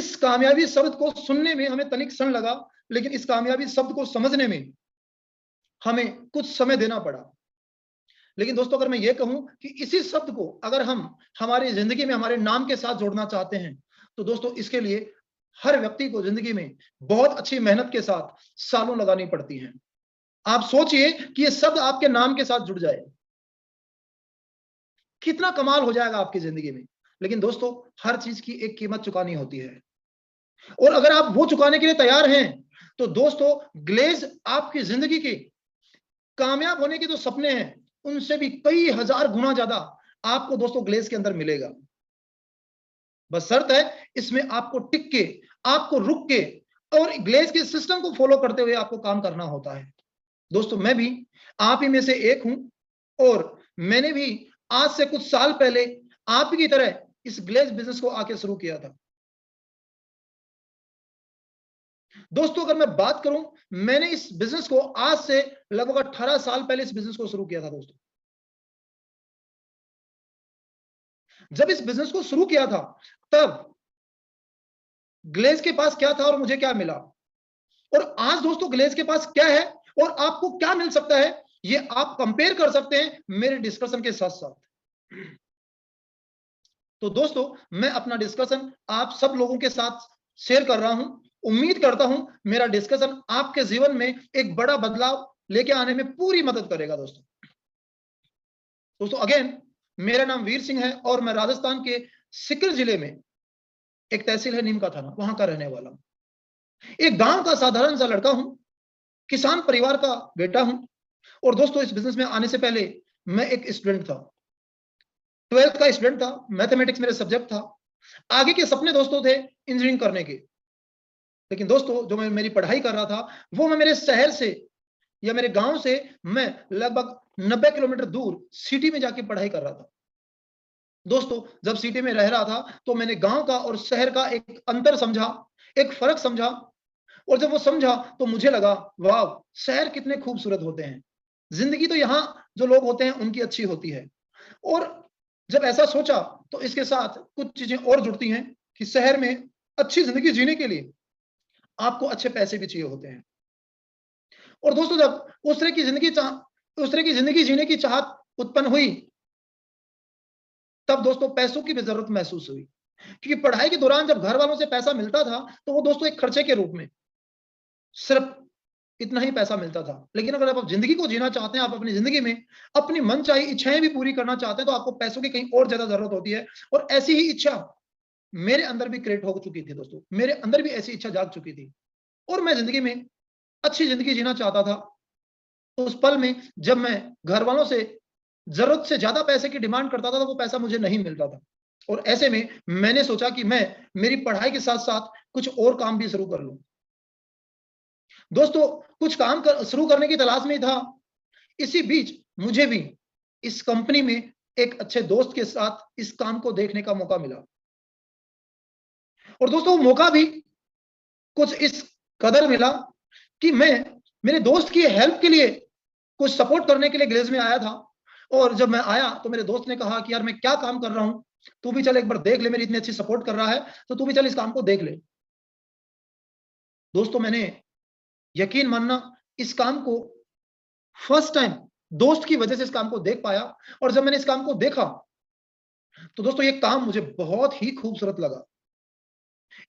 इस कामयाबी शब्द को सुनने में हमें तनिक क्षण लगा, लेकिन इस कामयाबी शब्द को समझने में हमें कुछ समय देना पड़ा। लेकिन दोस्तों, अगर मैं ये कहूं कि इसी शब्द को अगर हम हमारी जिंदगी में हमारे नाम के साथ जोड़ना चाहते हैं, तो दोस्तों इसके लिए हर व्यक्ति को जिंदगी में बहुत अच्छी मेहनत के साथ सालों लगानी पड़ती है। आप सोचिए कि ये शब्द आपके नाम के साथ जुड़ जाए, कितना कमाल हो जाएगा आपकी जिंदगी में। लेकिन दोस्तों, हर चीज की एक कीमत चुकानी होती है, और अगर आप वो चुकाने के लिए तैयार हैं, तो दोस्तों ग्लेज आपकी जिंदगी के कामयाब होने के जो सपने हैं, उनसे भी कई हजार गुना ज्यादा आपको दोस्तों ग्लेज के अंदर मिलेगा। बस शर्त है, इसमें आपको टिक के, आपको रुक के और ग्लेज के सिस्टम को फॉलो करते हुए आपको काम करना होता है। दोस्तों, मैं भी आप ही में से एक हूं, और मैंने भी आज से कुछ साल पहले आप ही की तरह इस ग्लेज बिजनेस को आके शुरू किया था। दोस्तों, अगर मैं बात करूं, मैंने इस बिजनेस को आज से लगभग 18 साल पहले इस बिजनेस को शुरू किया था। दोस्तों, जब इस बिजनेस को शुरू किया था, तब ग्लेज के पास क्या था और मुझे क्या मिला, और आज दोस्तों ग्लेज के पास क्या है और आपको क्या मिल सकता है, ये आप कंपेयर कर सकते हैं मेरे डिस्कशन के साथ साथ। तो दोस्तों, मैं अपना डिस्कशन आप सब लोगों के साथ शेयर कर रहा हूं। उम्मीद करता हूं मेरा डिस्कशन आपके जीवन में एक बड़ा बदलाव लेके आने में पूरी मदद करेगा। दोस्तों अगेन, मेरा नाम वीर सिंह है और मैं राजस्थान के सिकर जिले में, एक तहसील है नीम का थाना, वहां का रहने वाला हूं। एक गांव का साधारण सा लड़का हूं, किसान परिवार का बेटा हूं। और दोस्तों, इस बिजनेस में आने से पहले मैं एक स्टूडेंट था, 12th का स्टूडेंट था, मैथमेटिक्स मेरा सब्जेक्ट था। आगे के सपने दोस्तों थे इंजीनियरिंग करने के। लेकिन दोस्तों, जो मैं मेरी पढ़ाई कर रहा था, वो मैं मेरे शहर से या मेरे गांव से मैं लगभग 90 किलोमीटर दूर सिटी में जाके पढ़ाई कर रहा था। दोस्तों, जब सिटी में रह रहा था, तो मैंने गांव का और शहर का एक अंतर समझा, एक फर्क समझा। और जब वो समझा, तो मुझे लगा, वाह, शहर कितने खूबसूरत होते हैं, जिंदगी तो यहाँ जो लोग होते हैं उनकी अच्छी होती है। और जब ऐसा सोचा, तो इसके साथ कुछ चीजें और जुड़ती हैं कि शहर में अच्छी जिंदगी जीने के लिए आपको अच्छे पैसे भी चाहिए होते हैं। और दोस्तों, जब उस तरह की जिंदगी जीने की चाहत उत्पन्न हुई, तब दोस्तों पैसों की भी जरूरत महसूस हुई। क्योंकि पढ़ाई के दौरान जब घर वालों से पैसा मिलता था, तो वो दोस्तों एक खर्चे के रूप में सिर्फ इतना ही पैसा मिलता था। लेकिन अगर आप जिंदगी को जीना चाहते हैं, आप अपनी जिंदगी में अपनी मनचाही इच्छाएं भी पूरी करना चाहते हैं, तो आपको पैसों की कहीं और ज्यादा जरूरत होती है। और ऐसी ही इच्छा मेरे अंदर भी क्रिएट हो चुकी थी। दोस्तों, मेरे अंदर भी ऐसी इच्छा जाग चुकी थी, और मैं जिंदगी में अच्छी जिंदगी जीना चाहता था। उस पल में जब मैं घर वालों से जरूरत से ज्यादा पैसे की डिमांड करता था, तो वो पैसा मुझे नहीं मिलता था। और ऐसे में मैंने सोचा कि मैं मेरी पढ़ाई के साथ साथ कुछ और काम भी शुरू कर लूं। दोस्तों, कुछ काम शुरू करने की तलाश में था। इसी बीच मुझे भी इस कंपनी में एक अच्छे दोस्त के साथ इस काम को देखने का मौका मिला। और दोस्तों, वो मौका भी कुछ इस कदर मिला कि मैं मेरे दोस्त की हेल्प के लिए, कुछ सपोर्ट करने के लिए ग्लेज में आया था। और जब मैं आया, तो मेरे दोस्त ने कहा कि यार, मैं क्या काम कर रहा हूं, तू भी चल एक बार देख ले, मेरी इतनी अच्छी सपोर्ट कर रहा है, तो तू भी चल इस काम को देख ले। दोस्तों, मैंने, यकीन मानना, इस काम को फर्स्ट टाइम दोस्त की वजह से इस काम को देख पाया। और जब मैंने इस काम को देखा, तो दोस्तों ये काम मुझे बहुत ही खूबसूरत लगा।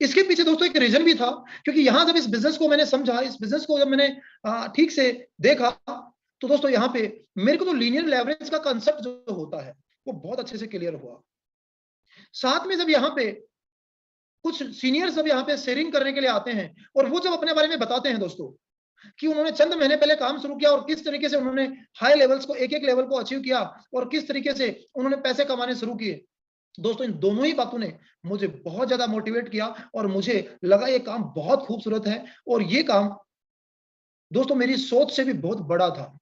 इसके पीछे दोस्तों एक रीजन भी था, क्योंकि यहां जब इस बिजनेस को मैंने समझा, इस बिजनेस को जब मैंने ठीक से देखा, तो दोस्तों यहाँ पे मेरे को तो लीनियर लेवरेज का कंसेप्ट जो होता है, वो बहुत अच्छे से क्लियर हुआ। साथ में जब यहाँ पे कुछ सीनियर सब यहाँ पे शेयरिंग करने के लिए आते हैं, और वो जब अपने बारे में बताते हैं दोस्तों, कि उन्होंने चंद महीने पहले काम शुरू किया और किस तरीके से उन्होंने हाई लेवल्स को, एक एक लेवल को अचीव किया, और किस तरीके से उन्होंने पैसे कमाने शुरू किए। दोस्तों, इन दोनों ही बातों ने मुझे बहुत ज्यादा मोटिवेट किया, और मुझे लगा ये काम बहुत खूबसूरत है। और ये काम दोस्तों मेरी सोच से भी बहुत बड़ा था,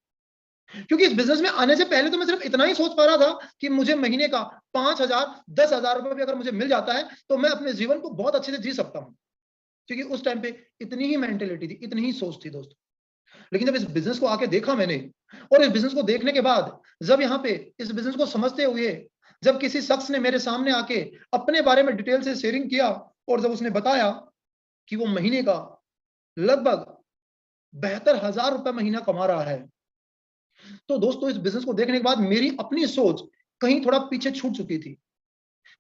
क्योंकि इस बिजनेस में आने से पहले तो मैं सिर्फ इतना ही सोच पा रहा था कि मुझे महीने का 5,000 10,000 रुपए भी अगर मुझे मिल जाता है, तो मैं अपने जीवन को बहुत अच्छे से जी सकता हूं। क्योंकि उस टाइम पे इतनी ही मेंटेलिटी थी, इतनी ही सोच थी दोस्तों। लेकिन जब इस बिजनेस को आके देखा मैंने, और इस बिजनेस को देखने के बाद जब यहाँ पे इस बिजनेस को समझते हुए जब किसी शख्स ने मेरे सामने आके अपने बारे में डिटेल से शेयरिंग किया, और जब उसने बताया कि वो महीने का लगभग 72,000 रुपए महीना कमा रहा है, तो दोस्तों इस बिजनेस को देखने के बाद मेरी अपनी सोच कहीं थोड़ा पीछे छूट चुकी थी।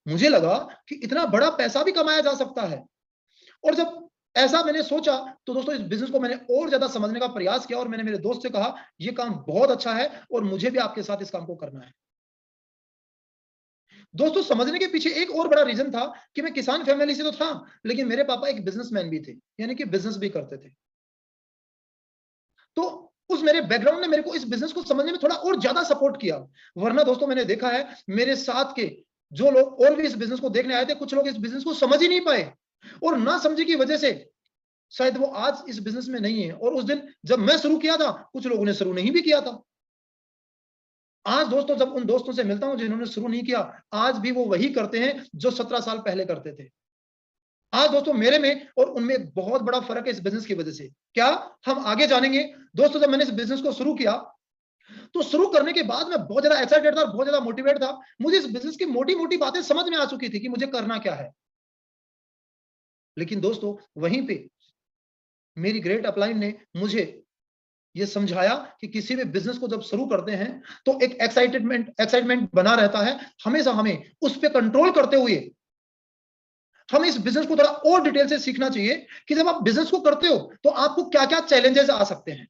मुझे लगा कि इतना बड़ा पैसा भी कमाया जा सकता है। और जब ऐसा मैंने सोचा, तो दोस्तों इस बिजनेस को मैंने और ज्यादा समझने का प्रयास किया और मैंने मेरे दोस्त से कहा, ये काम बहुत अच्छा है और मुझे भी आपके साथ इस काम को करना है। दोस्तों समझने के पीछे एक और बड़ा रीजन था कि मैं किसान फैमिली से तो था, लेकिन मेरे पापा एक बिजनेसमैन भी थे, यानी कि बिजनेस भी करते थे। तो उस मेरे बैकग्राउंड ने मेरे को इस बिजनेस को समझने में थोड़ा और ज्यादा सपोर्ट किया। वरना दोस्तों मैंने देखा है मेरे साथ के जो लोग और भी इस बिजनेस को देखने आए थे, कुछ लोग इस बिजनेस को समझ ही नहीं पाए और ना समझे की वजह से शायद वो आज इस बिजनेस में नहीं है। और उस दिन जब मैं शुरू किया था, कुछ लोगों ने शुरू नहीं भी किया था। आज दोस्तों जब उन दोस्तों से मिलता हूं जिन्होंने शुरू नहीं किया, आज भी वो वही करते हैं जो 17 साल पहले करते थे। आज दोस्तों मेरे में और उनमें एक बहुत बड़ा फर्क है इस बिजनेस की वजह से। क्या? हम आगे जानेंगे। दोस्तों जब मैंने इस बिजनेस को शुरू किया, तो शुरू करने के बाद मैं बहुत ज्यादा एक्साइटेड था, बहुत ज्यादा मोटिवेट था। मुझे इस बिजनेस की मोटी मोटी बातें समझ में आ चुकी थी कि मुझे करना क्या है। लेकिन दोस्तों वहीं पे मेरी ग्रेट अपलाइन ने मुझे ये समझाया कि किसी भी बिजनेस को जब शुरू करते हैं, तो एक एक्साइटमेंट बना रहता है। हमेशा हमें उस पर कंट्रोल करते हुए हमें इस बिजनेस को थोड़ा और डिटेल से सीखना चाहिए कि जब आप बिजनेस को करते हो तो आपको क्या क्या चैलेंजेस आ सकते हैं।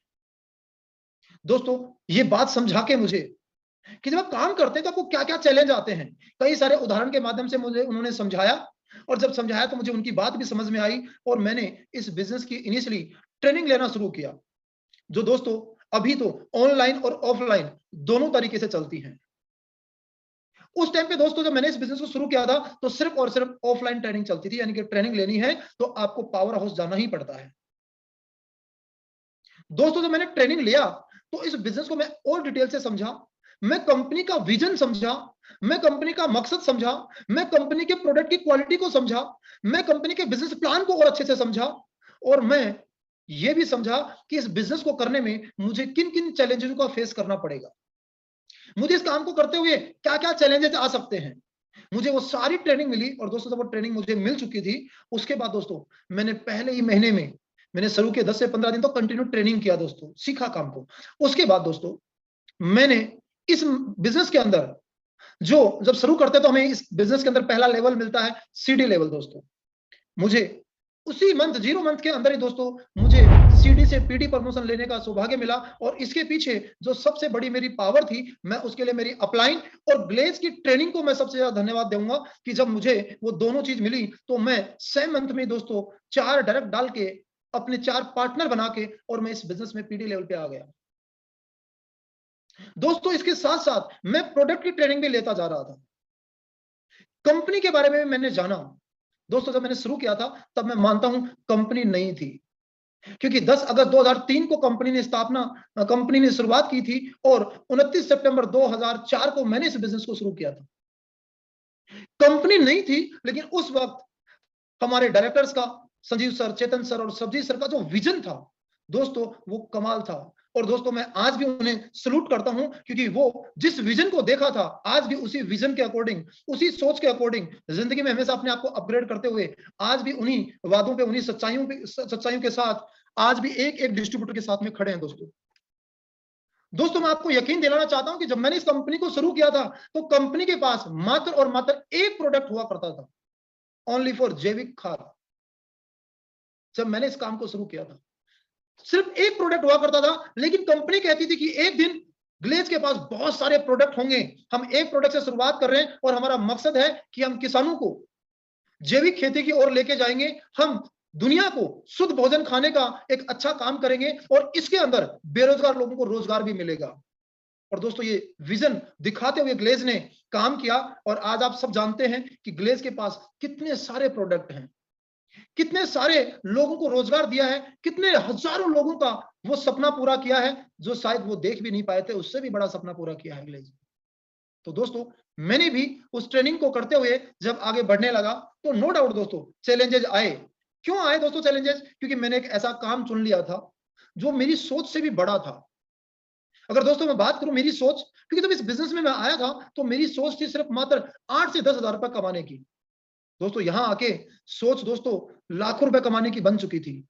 दोस्तों ये बात समझा के मुझे कि जब आप काम करते हैं तो आपको क्या क्या चैलेंज आते हैं, कई सारे उदाहरण के माध्यम से मुझे उन्होंने समझाया। और जब समझाया तो मुझे उनकी बात भी समझ में आई और मैंने इस बिजनेस की इनिशियली ट्रेनिंग लेना शुरू किया, जो दोस्तों अभी तो ऑनलाइन और ऑफलाइन दोनों तरीके से चलती हैं। उस टाइम पे दोस्तों जब मैंने इस बिजनेस को शुरू किया था, तो सिर्फ और सिर्फ ऑफलाइन ट्रेनिंग चलती थी, यानी कि ट्रेनिंग लेनी है तो आपको पावर हाउस जाना ही पड़ता है। दोस्तों जब मैंने ट्रेनिंग लिया, तो इस बिजनेस को मैं और डिटेल से समझा, मैं कंपनी का विजन समझा, मैं कंपनी का मकसद समझा, मैं कंपनी के प्रोडक्ट की क्वालिटी को समझा, मैं कंपनी के बिजनेस प्लान को और अच्छे से समझा और मैं ये भी समझा कि इस बिजनेस को करने में मुझे किन किन चैलेंजेस का फेस करना पड़ेगा, मुझे इस काम को करते हुए क्या क्या चैलेंजेस आ सकते हैं। मुझे वो सारी ट्रेनिंग मिली और दोस्तों जब वो ट्रेनिंग मुझे मिल चुकी थी, उसके बाद दोस्तों मैंने पहले ही महीने में मैंने शुरू के 10 से 15 दिन तो कंटिन्यू ट्रेनिंग किया दोस्तों, सीखा काम को। उसके बाद दोस्तों मैंने इस बिजनेस के अंदर जो जब शुरू करते हैं तो हमें इस बिजनेस के अंदर पहला लेवल मिलता है सीडी लेवल। दोस्तों मुझे उसी मंथ 0 मंथ के अंदर ही दोस्तों मुझे सीडी से पीडी प्रमोशन लेने का सौभाग्य मिला। और इसके पीछे जो सबसे बड़ी मेरी पावर थी, मैं उसके लिए मेरी अपलाइन और ग्लेज की ट्रेनिंग को मैं सबसे ज्यादा धन्यवाद दूंगा कि जब मुझे वो दोनों चीज मिली तो मैं 6 मंथ में दोस्तों 4 डायरेक्ट डाल के अपने 4 पार्टनर बना के और मैं इस बिजनेस में पीडी लेवल पे आ गया। दोस्तों इसके साथ साथ मैं प्रोडक्ट की ट्रेनिंग भी लेता जा रहा था, कंपनी के बारे में मैंने जाना। दोस्तों जब मैंने शुरू किया था तब मैं मानता हूं कंपनी नहीं थी, क्योंकि 10 अगस्त 2003 को कंपनी ने शुरुआत की थी और 29 सितंबर 2004 को मैंने इस बिजनेस को शुरू किया था। कंपनी नहीं थी, लेकिन उस वक्त हमारे डायरेक्टर्स का, संजीव सर, चेतन सर और सब्जी सर का जो विजन था दोस्तों, वो कमाल था। और दोस्तों मैं आज भी उन्हें सलूट करता हूं, क्योंकि वो जिस विजन को देखा था, आज भी उसी विजन के अकॉर्डिंग, उसी सोच के अकॉर्डिंग जिंदगी में हमेशा अपने आप को अपग्रेड करते हुए आज भी उन्हीं वादों पे, उन्हीं सच्चाइयों के साथ आज भी एक एक डिस्ट्रीब्यूटर के साथ में खड़े हैं। दोस्तों मैं आपको यकीन दिलाना चाहता हूं कि जब मैंने इस कंपनी को शुरू किया था, तो कंपनी के पास मात्र और मात्र एक प्रोडक्ट हुआ करता था, ओनली फॉर जैविक खाद। जब मैंने इस काम को शुरू किया था सिर्फ एक प्रोडक्ट हुआ करता था, लेकिन कंपनी कहती थी कि एक दिन ग्लेज के पास बहुत सारे प्रोडक्ट होंगे, हम एक प्रोडक्ट से शुरुआत कर रहे हैं और हमारा मकसद है कि हम किसानों को जैविक खेती की ओर लेके जाएंगे, हम दुनिया को शुद्ध भोजन खाने का एक अच्छा काम करेंगे और इसके अंदर बेरोजगार लोगों को रोजगार भी मिलेगा। और दोस्तों ये विजन दिखाते हुए ग्लेज ने काम किया और आज आप सब जानते हैं कि ग्लेज के पास कितने सारे प्रोडक्ट हैं, कितने सारे लोगों को रोजगार दिया है, कितने हजारों लोगों का वो सपना पूरा किया है जो शायद वो देख भी नहीं पाए थे, उससे भी बड़ा सपना पूरा किया है ग्लेज। तो दोस्तों मैंने भी उस ट्रेनिंग को करते हुए जब आगे बढ़ने लगा, तो नो डाउट दोस्तों चैलेंजेस आए। क्यों आए दोस्तों चैलेंजेस? क्योंकि मैंने एक ऐसा काम चुन लिया था जो मेरी सोच से भी बड़ा था। अगर दोस्तों मैं बात करूं मेरी सोच, क्योंकि जब इस बिजनेस में मैं आया था तो मेरी सोच थी सिर्फ मात्र 8 से 10 हजार रुपए कमाने की। दोस्तों यहां आके सोच दोस्तों लाखों रुपए कमाने की बन चुकी थी।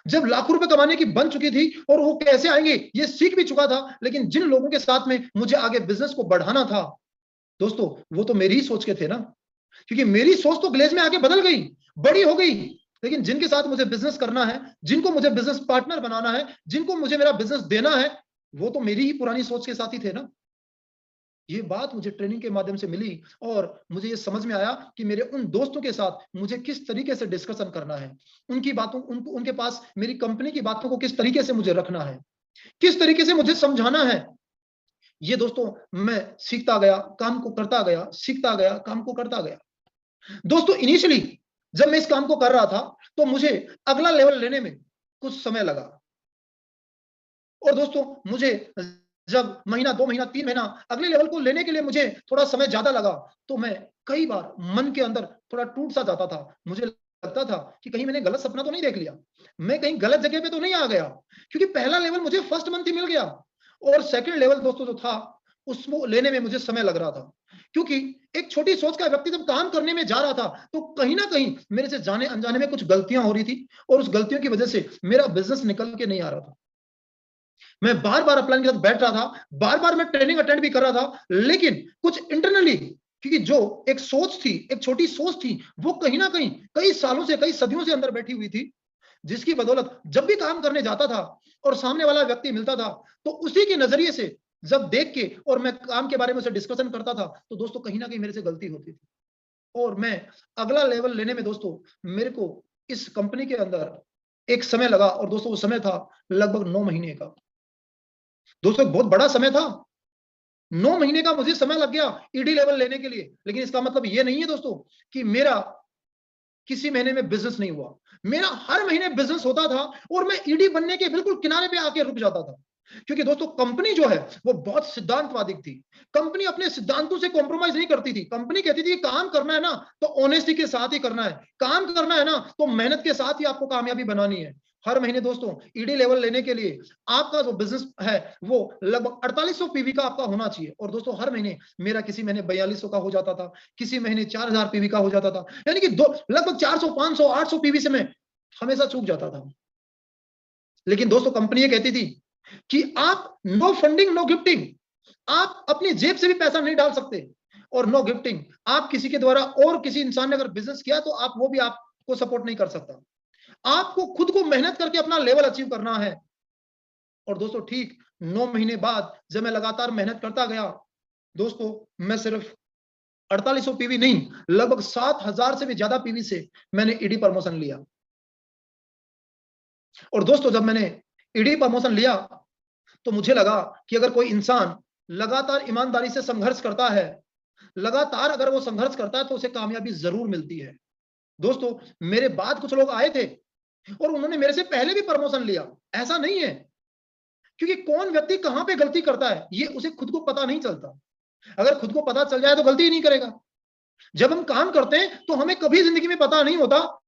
जब लाखों रुपए कमाने की बन चुकी थी और वो कैसे आएंगे ये सीख भी चुका था, लेकिन जिन लोगों के साथ में मुझे आगे बिजनेस को बढ़ाना था दोस्तों, वो तो मेरी ही सोच के थे ना, क्योंकि मेरी सोच तो ग्लेज में आके बदल गई, बड़ी हो गई। लेकिन जिनके साथ मुझे बिजनेस करना है, जिनको मुझे बिजनेस पार्टनर बनाना है, जिनको मुझे मेरा बिजनेस देना है, वो तो मेरी ही पुरानी सोच के साथ ही थे ना। ये बात मुझे ट्रेनिंग के माध्यम से मिली और मुझे ये समझ में आया कि मेरे उन दोस्तों के साथ मुझे किस तरीके से डिस्कशन करना है, उनकी बातों उनके पास मेरी कंपनी की बातों को किस तरीके से मुझे रखना है, किस तरीके से मुझे समझाना है। ये दोस्तों मैं सीखता गया, काम को करता गया, सीखता गया, काम को करता गया। दोस्तों इनिशियली जब मैं इस काम को कर रहा था तो मुझे अगला लेवल लेने में कुछ समय लगा। और दोस्तों मुझे जब महीना, 2 महीना, 3 महीना अगले लेवल को लेने के लिए मुझे थोड़ा समय ज्यादा लगा, तो मैं कई बार मन के अंदर थोड़ा टूट सा जाता था। मुझे लगता था कि कहीं मैंने गलत सपना तो नहीं देख लिया, मैं कहीं गलत जगह पे तो नहीं आ गया, क्योंकि पहला लेवल मुझे फर्स्ट मंथ ही मिल गया और सेकंड लेवल दोस्तों जो था उसको लेने में मुझे समय लग रहा था। क्योंकि एक छोटी सोच का व्यक्ति जब काम करने में जा रहा था तो कहीं ना कहीं मेरे से जाने अनजाने में कुछ गलतियां हो रही थी और उस गलतियों की वजह से मेरा बिजनेस निकल के नहीं आ रहा था। मैं बार बार अपलाइन के साथ बैठ रहा था, बार बार मैं ट्रेनिंग अटेंड भी कर रहा था, लेकिन कुछ इंटरनली, क्योंकि जो एक सोच थी, एक छोटी सोच थी, वो कहीं ना कहीं कई सालों से, कई सदियों से अंदर बैठी हुई थी, जिसकी बदौलत जब भी काम करने जाता था और सामने वाला व्यक्ति मिलता था तो उसी के नजरिए से जब देख के और मैं काम के बारे में उसे डिस्कशन करता था तो दोस्तों कहीं ना कहीं मेरे से गलती होती थी और मैं अगला लेवल लेने में दोस्तों मेरे को इस कंपनी के अंदर एक समय लगा और दोस्तों वो समय था लगभग 9 महीने का। दोस्तों एक बहुत बड़ा समय था, 9 महीने का मुझे समय लग गया ईडी लेवल लेने के लिए। लेकिन इसका मतलब ये नहीं है दोस्तों कि मेरा किसी महीने में बिजनेस नहीं हुआ, मेरा हर महीने बिजनेस होता था और मैं ईडी बनने के बिल्कुल किनारे पे आके रुक जाता था। क्योंकि दोस्तों कंपनी जो है वो बहुत सिद्धांतवादी थी, कंपनी अपने सिद्धांतों से कॉम्प्रोमाइज नहीं करती थी। कंपनी कहती थी काम करना है ना तो ऑनेस्टी के साथ ही करना है, काम करना है ना तो मेहनत के साथ ही आपको कामयाबी बनानी है। हर महीने दोस्तों ईडी लेवल लेने के लिए आपका जो बिजनेस है वो लगभग 4800 पीवी का आपका होना चाहिए। और दोस्तों हर महीने मेरा किसी महीने 4200 का हो जाता था, किसी महीने 4000 पीवी का हो जाता था, यानी कि लगभग 400, 500, 800 पीवी से मैं हमेशा चूक जाता था। लेकिन दोस्तों कंपनी ये कहती थी कि आप नो फंडिंग नो गिफ्टिंग, आप अपनी जेब से भी पैसा नहीं डाल सकते, और नो गिफ्टिंग, आप किसी के द्वारा और किसी इंसान ने अगर बिजनेस किया तो आप वो भी आपको सपोर्ट नहीं कर सकता, आपको खुद को मेहनत करके अपना लेवल अचीव करना है। और दोस्तों ठीक 9 महीने बाद जब मैं लगातार मेहनत करता गया दोस्तों, मैं सिर्फ 4800 पीवी नहीं, लगभग 7000 से भी ज्यादा पीवी से मैंने ईडी प्रमोशन लिया। और दोस्तों जब मैंने ईडी प्रमोशन लिया तो मुझे लगा कि अगर कोई इंसान लगातार ईमानदारी से संघर्ष करता है, लगातार अगर वो संघर्ष करता है तो उसे कामयाबी जरूर मिलती है। दोस्तों मेरे बाद कुछ लोग आए थे और उन्होंने मेरे से पहले भी प्रमोशन लिया, ऐसा नहीं है, क्योंकि कौन व्यक्ति कहां पे गलती करता है ये उसे खुद को पता नहीं चलता। अगर खुद को पता चल जाए तो गलती ही नहीं करेगा। जब हम काम करते हैं तो हमें कभी जिंदगी में पता नहीं होता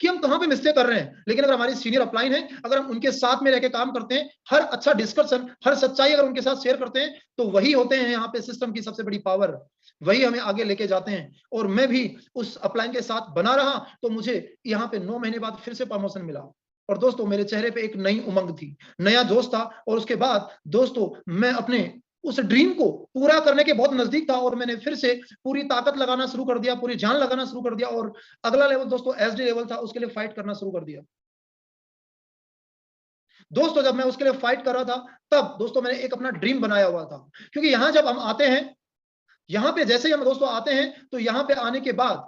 कि हम कहां पे मिस्टेक कर रहे हैं, लेकिन अगर हमारी सीनियर अपलाइन है, अगर हम उनके साथ में रहकर काम करते हैं, हर अच्छा डिस्कशन, हर सच्चाई अगर उनके साथ शेयर करते हैं, तो वही होते हैं यहाँ पे सिस्टम की सबसे बड़ी पावर, वही हमें आगे लेके जाते हैं। और मैं भी उस अपलाइन के साथ बना रहा तो मुझे यहाँ पे 9 महीने बाद फिर से प्रमोशन मिला। और दोस्तों मेरे चेहरे पे एक नई उमंग थी, नया जोश था। और उसके बाद दोस्तों मैं अपने उस ड्रीम को पूरा करने के बहुत नजदीक था और मैंने फिर से पूरी ताकत लगाना शुरू कर दिया, पूरी जान लगाना शुरू कर दिया और अगला लेवल दोस्तों एसडी लेवल था, उसके लिए फाइट करना शुरू कर दिया। दोस्तों जब मैं उसके लिए फाइट कर रहा था तब दोस्तों मैंने एक अपना ड्रीम बनाया हुआ था, क्योंकि यहां जब हम आते हैं, यहां पे जैसे ही हम दोस्तों आते हैं तो यहां पे आने के बाद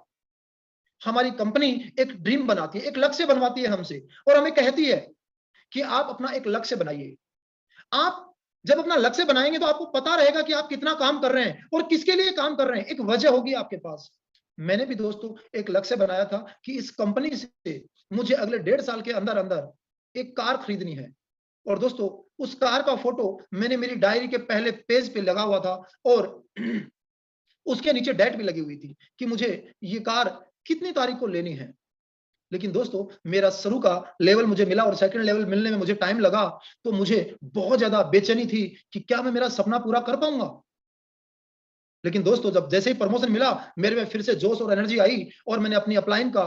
हमारी कंपनी एक ड्रीम बनाती है, एक लक्ष्य बनवाती है हमसे और हमें कहती है कि आप अपना एक लक्ष्य बनाइए। आप जब अपना लक्ष्य बनाएंगे तो आपको पता रहेगा कि आप कितना काम कर रहे हैं और किसके लिए काम कर रहे हैं, एक वजह होगी आपके पास। मैंने भी दोस्तों एक लक्ष्य बनाया था कि इस कंपनी से मुझे अगले 1.5 साल के अंदर अंदर एक कार खरीदनी है। और दोस्तों उस कार का फोटो मैंने मेरी डायरी के पहले पेज पे लगा हुआ था और उसके नीचे डेट भी लगी हुई थी कि मुझे ये कार कितनी तारीख को लेनी है। लेकिन दोस्तों मेरा शुरू का लेवल मुझे मिला और सेकंड लेवल मिलने में मुझे टाइम लगा, तो मुझे बहुत ज्यादा बेचैनी थी कि क्या मैं मेरा सपना पूरा कर पाऊंगा। लेकिन दोस्तों जब जैसे ही प्रमोशन मिला, मेरे में फिर से जोश और एनर्जी आई और मैंने अपनी अपलाइन का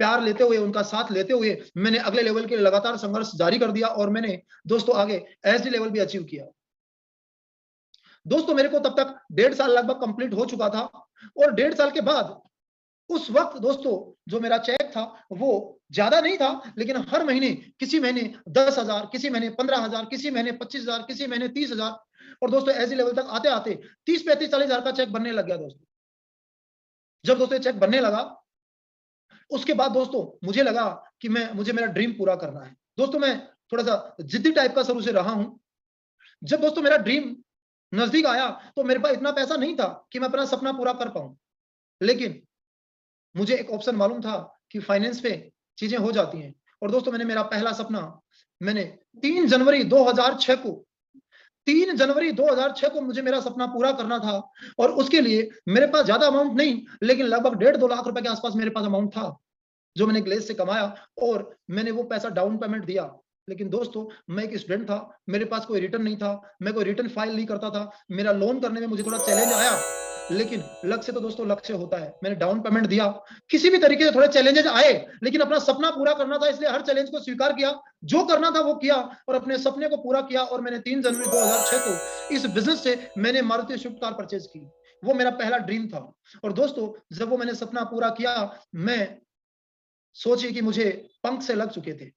प्यार लेते हुए, उनका साथ लेते हुए मैंने अगले लेवल के लिए लगातार संघर्ष जारी कर दिया और मैंने दोस्तों आगे एसडी लेवल भी अचीव किया। दोस्तों मेरे को तब तक 1.5 साल लगभग कंप्लीट हो चुका था और 1.5 साल के बाद उस वक्त दोस्तों जो मेरा चेक था वो ज्यादा नहीं था, लेकिन हर महीने किसी महीने 10,000, किसी महीने 15,000, किसी महीने 25,000, किसी महीने 30,000 और दोस्तों एसडी लेवल तक आते आते 30, 35, 40,000 का चेक बनने लग गया दोस्तों। जब दोस्तों चेक बनने लगा उसके बाद दोस्तों मुझे लगा कि मुझे मेरा ड्रीम पूरा करना है। दोस्तों मैं थोड़ा सा जिद्दी टाइप का शुरू से रहा हूं। जब दोस्तों मेरा ड्रीम नजदीक आया तो मेरे पास इतना पैसा नहीं था कि मैं अपना सपना पूरा कर पाऊं, लेकिन मुझे एक ऑप्शन मालूम था कि फाइनेंस पे चीजें हो जाती हैं। और दोस्तों मैंने मेरा पहला सपना मैंने 3 जनवरी 2006 को 3 जनवरी 2006 को मुझे मेरा सपना पूरा करना था और उसके लिए मेरे पास ज्यादा अमाउंट नहीं, लेकिन लगभग 1.5-2 लाख रुपए के आसपास मेरे पास अमाउंट था जो मैंने ग्लेज से कमाया और मैंने वो पैसा डाउन पेमेंट दिया। लेकिन दोस्तों मैं एक स्टूडेंट था, मेरे पास कोई रिटर्न नहीं था, मैं कोई रिटर्न फाइल नहीं करता था, मेरा लोन करने में मुझे थोड़ा चैलेंज आया, लेकिन लक्ष्य तो दोस्तों लक्ष्य होता है। मैंने डाउन पेमेंट दिया, किसी भी तरीके से थोड़े चैलेंजेस आए, लेकिन अपना सपना पूरा करना था इसलिए हर चैलेंज को स्वीकार किया, जो करना था वो किया और अपने सपने को पूरा किया। और मैंने 3 जनवरी 2006 को इस बिजनेस से मैंने मारुति स्विफ्ट कार परचेज की। वो मेरा पहला ड्रीम था और दोस्तों जब वो मैंने सपना पूरा किया, मैं सोचिए कि मुझे पंख से लग चुके थे।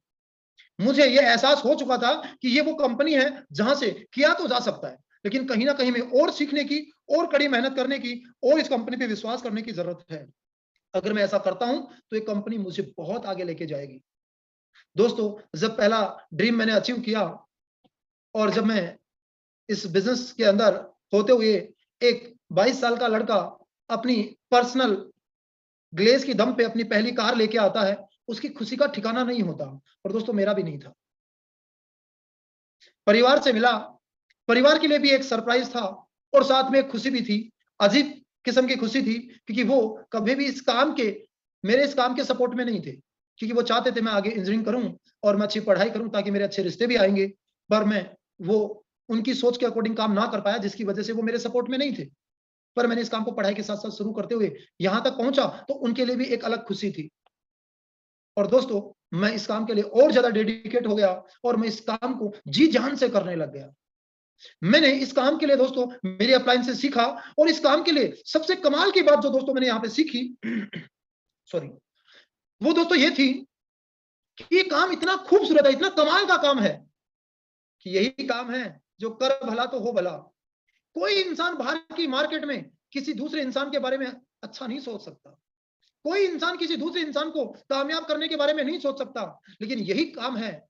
मुझे ये एहसास हो चुका था कि ये वो कंपनी है जहां से किया तो जा सकता है, लेकिन कहीं ना कहीं में और सीखने की और कड़ी मेहनत करने की और इस कंपनी पे विश्वास करने की जरूरत है। अगर मैं ऐसा करता हूं तो ये कंपनी मुझे बहुत आगे लेके जाएगी। दोस्तों जब पहला ड्रीम मैंने अचीव किया और जब मैं इस बिजनेस के अंदर होते हुए एक 22 साल का लड़का अपनी पर्सनल ग्लेज की दम पे अपनी पहली कार लेके आता है, उसकी खुशी का ठिकाना नहीं होता। और दोस्तों मेरा भी नहीं था। परिवार से मिला, परिवार के लिए भी एक सरप्राइज था और साथ में एक खुशी भी थी, अजीब किस्म की खुशी थी, क्योंकि वो कभी भी मेरे इस काम के सपोर्ट में नहीं थे, क्योंकि वो चाहते थे मैं आगे इंजीनियरिंग करूं और मैं अच्छी पढ़ाई करूं ताकि मेरे अच्छे रिश्ते भी आएंगे, पर मैं वो उनकी सोच के अकॉर्डिंग काम ना कर पाया, जिसकी वजह से वो मेरे सपोर्ट में नहीं थे। पर मैंने इस काम को पढ़ाई के साथ साथ शुरू करते हुए यहां तक पहुंचा तो उनके लिए भी एक अलग खुशी थी। और दोस्तों मैं इस काम के लिए और ज्यादा डेडिकेट हो गया और मैं इस काम को जी जान से करने लग गया। मैंने इस काम के लिए दोस्तों मेरी अपलाइन से सीखा और इस काम के लिए सबसे कमाल की बात जो दोस्तों मैंने यहां पे सीखी सॉरी, वो दोस्तों ये थी कि ये काम इतना खूबसूरत है, इतना कमाल का काम है कि यही काम है जो कर भला तो हो भला। कोई इंसान बाहर की मार्केट में किसी दूसरे इंसान के बारे में अच्छा नहीं सोच सकता, कोई इंसान किसी दूसरे इंसान को कामयाब करने के बारे में नहीं सोच सकता, लेकिन यही काम है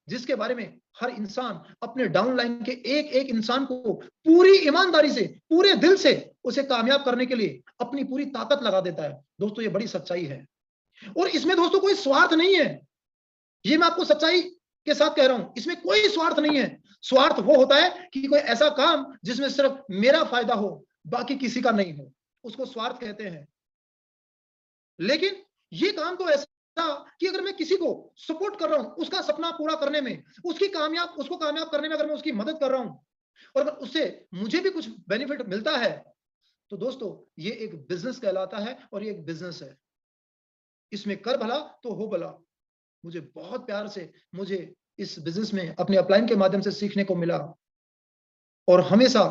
जिसके बारे में हर इंसान अपने डाउनलाइन के एक एक इंसान को पूरी ईमानदारी से, पूरे दिल से उसे कामयाब करने के लिए अपनी पूरी ताकत लगा देता है। दोस्तों ये बड़ी सच्चाई है और इसमें दोस्तों कोई स्वार्थ नहीं है। ये मैं आपको सच्चाई के साथ कह रहा हूं, इसमें कोई स्वार्थ नहीं है। स्वार्थ वो होता है कि कोई ऐसा काम जिसमें सिर्फ मेरा फायदा हो, बाकी किसी का नहीं हो, उसको स्वार्थ कहते हैं। लेकिन ये काम तो ऐसा कि अगर मैं किसी को सपोर्ट कर रहा हूं उसका सपना पूरा करने में, उसको कामयाब करने में अगर मैं उसकी मदद कर रहा हूं और अगर उससे मुझे भी कुछ बेनिफिट मिलता है, तो दोस्तों ये एक बिजनेस कहलाता है और ये एक बिजनेस है। इसमें कर भला तो हो भला। मुझे बहुत प्यार से मुझे इस बिजनेस में अपने अपलाइन के माध्यम से सीखने को मिला और हमेशा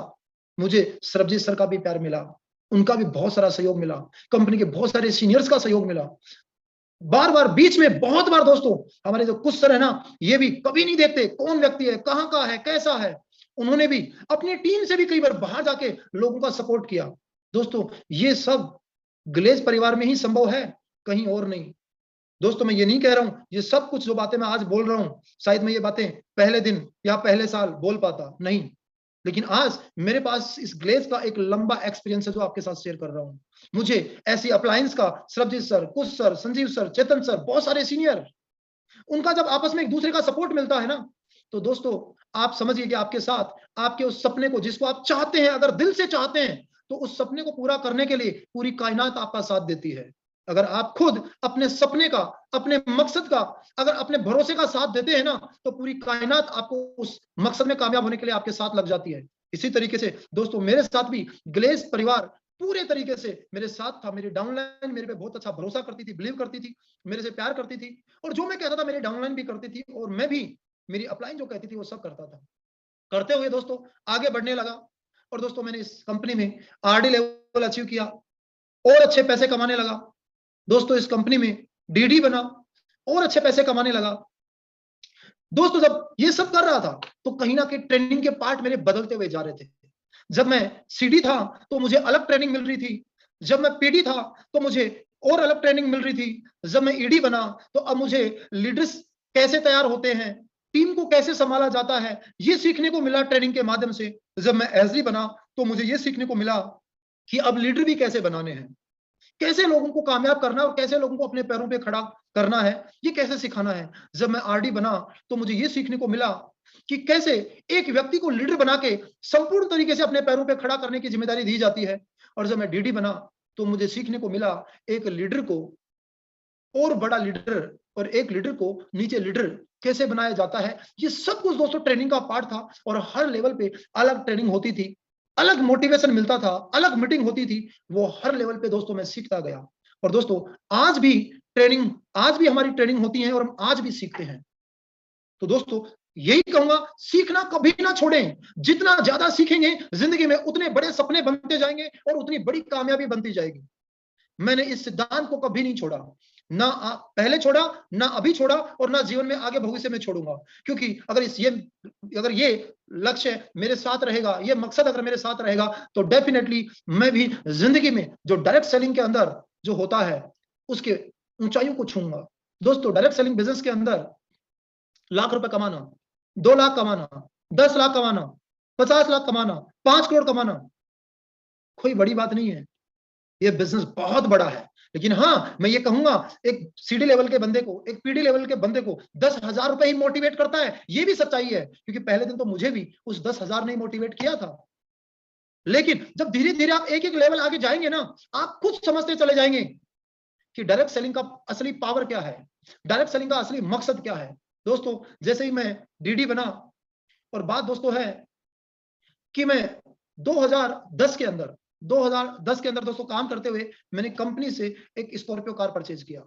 मुझे सरबजीत सर का भी प्यार मिला, उनका भी बहुत सारा सहयोग मिला, कंपनी के बहुत सारे सीनियर्स का सहयोग मिला। बार बार बीच में बहुत बार दोस्तों हमारे जो कुछ सर है ना, ये भी कभी नहीं देखते कौन व्यक्ति है, कहां का है, कैसा है, उन्होंने भी अपनी टीम से भी कई बार बाहर जाके लोगों का सपोर्ट किया। दोस्तों ये सब ग्लेज परिवार में ही संभव है, कहीं और नहीं। दोस्तों मैं ये नहीं कह रहा हूं ये सब कुछ जो बातें मैं आज बोल रहा हूं शायद मैं ये बातें पहले दिन या पहले साल बोल पाता नहीं, लेकिन आज मेरे पास इस ग्लेज का एक लंबा एक्सपीरियंस है जो आपके साथ शेयर कर रहा हूं। मुझे ऐसी अप्लायंस का सरबजीत सर, कुश सर, संजीव सर, चेतन सर, बहुत सारे सीनियर, उनका जब आपस में एक दूसरे का सपोर्ट मिलता है ना, तो दोस्तों आप समझिए कि आपके साथ आपके उस सपने को जिसको आप चाहते हैं, अगर दिल से चाहते हैं, तो उस सपने को पूरा करने के लिए पूरी कायनात आपका साथ देती है। अगर आप खुद अपने सपने का, अपने मकसद का, अगर अपने भरोसे का साथ देते हैं ना, तो पूरी कायनात आपको उस मकसद में कामयाब होने के लिए आपके साथ लग जाती है। इसी तरीके से दोस्तों मेरे साथ भी ग्लेज परिवार पूरे तरीके से मेरे साथ था। मेरी डाउनलाइन मेरे पे बहुत अच्छा भरोसा करती थी, बिलीव करती थी, मेरे से प्यार करती थी, और जो मैं कहता था मेरी डाउनलाइन भी करती थी, और मैं भी मेरी अपलाइन जो कहती थी वो सब करता था। करते हुए दोस्तों आगे बढ़ने लगा, और दोस्तों मैंने इस कंपनी में आरडी लेवल अचीव किया और अच्छे पैसे कमाने लगा। दोस्तों इस कंपनी में डीडी बना और अच्छे पैसे कमाने लगा। दोस्तों जब ये सब कर रहा था तो कहीं ना कहीं ट्रेनिंग के पार्ट मेरे बदलते हुए जा रहे थे। जब मैं सीडी था तो मुझे अलग ट्रेनिंग मिल रही थी, जब मैं पीडी था तो मुझे और अलग ट्रेनिंग मिल रही थी, जब मैं ईडी बना तो अब मुझे लीडर्स कैसे तैयार होते हैं, टीम को कैसे संभाला जाता है, ये सीखने को मिला ट्रेनिंग के माध्यम से। जब मैं एसडी बना तो मुझे ये सीखने को मिला कि अब लीडर भी कैसे बनाने हैं, कैसे लोगों को कामयाब करना है और कैसे लोगों को अपने पैरों पे खड़ा करना है, ये कैसे सिखाना है। जब मैं आरडी बना तो मुझे ये सीखने को मिला कि कैसे एक व्यक्ति को लीडर बना के संपूर्ण तरीके से अपने पैरों पे खड़ा करने की जिम्मेदारी दी जाती है। और जब मैं डीडी बना तो मुझे सीखने को मिला एक लीडर को और बड़ा लीडर और एक लीडर को नीचे लीडर कैसे बनाया जाता है। ये सब कुछ दोस्तों ट्रेनिंग का पार्ट था, और हर लेवल पे अलग ट्रेनिंग होती थी, अलग मोटिवेशन मिलता था, अलग मीटिंग होती थी। वो हर लेवल पे दोस्तों मैं सीखता गया। और दोस्तों आज भी हमारी ट्रेनिंग होती है और हम आज भी सीखते हैं। तो दोस्तों यही कहूंगा, सीखना कभी ना छोड़ें। जितना ज्यादा सीखेंगे जिंदगी में उतने बड़े सपने बनते जाएंगे और उतनी बड़ी कामयाबी बनती जाएगी। मैंने इस सिद्धांत को कभी नहीं छोड़ा, ना पहले छोड़ा, ना अभी छोड़ा, और ना जीवन में आगे भविष्य में छोड़ूंगा। क्योंकि अगर ये लक्ष्य मेरे साथ रहेगा, ये मकसद अगर मेरे साथ रहेगा, तो डेफिनेटली मैं भी जिंदगी में जो डायरेक्ट सेलिंग के अंदर जो होता है उसके ऊंचाइयों को छूंगा। दोस्तों डायरेक्ट सेलिंग बिजनेस के अंदर लाख रुपए कमाना, 2 लाख कमाना, 10 लाख कमाना, 50 लाख कमाना, 5 करोड़ कमाना कोई बड़ी बात नहीं है। ये बिजनेस बहुत बड़ा है। लेकिन हाँ, मैं ये कहूंगा, एक सीडी लेवल के बंदे को, एक पीडी लेवल के बंदे को 10,000 रुपए ही मोटिवेट करता है, ये भी सच्चाई है। क्योंकि पहले दिन तो मुझे भी उस 10,000 ने मोटिवेट किया था। लेकिन जब धीरे धीरे आप एक एक लेवल आगे जाएंगे ना, आप खुद समझते चले जाएंगे कि डायरेक्ट सेलिंग का असली पावर क्या है, डायरेक्ट सेलिंग का असली मकसद क्या है। दोस्तों जैसे ही मैं डीडी बना, और बात दोस्तों है कि मैं 2010 के अंदर दोस्तों काम करते हुए मैंने कंपनी से एक स्कॉर्पियो कार परचेज किया।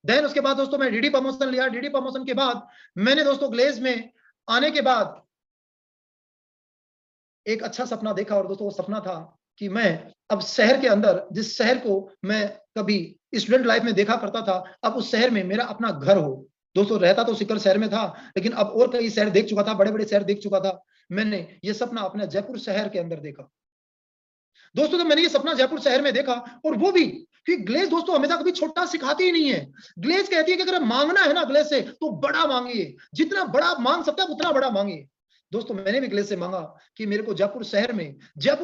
देन उसके बाद दोस्तों मैं डीडी प्रमोशन लिया। डीडी प्रमोशन के बाद मैंने दोस्तों ग्लेज में आने के बाद एक अच्छा सपना देखा, और दोस्तों वो सपना था कि मैं अब शहर के अंदर, जिस शहर को मैं कभी स्टूडेंट लाइफ में देखा करता था, अब उस शहर में मेरा अपना घर हो। दोस्तों रहता तो सीकर शहर में था, लेकिन अब और कई शहर देख चुका था, बड़े बड़े शहर देख चुका था। मैंने ये सपना अपने जयपुर शहर के अंदर देखा। दोस्तों जब मैंने ये सपना जयपुर शहर में देखा, और वो भी कि ग्लेज दोस्तों हमेशा कभी छोटा सिखाती ही नहीं है। ग्लेज कहती है कि अगर मांगना है ना ग्लेज से, तो बड़ा मांगिए, जितना बड़ा मांग सकता है उतना बड़ा मांगिए। दोस्तों मैंने भी ग्लेज से मांगा कि मेरे को जयपुर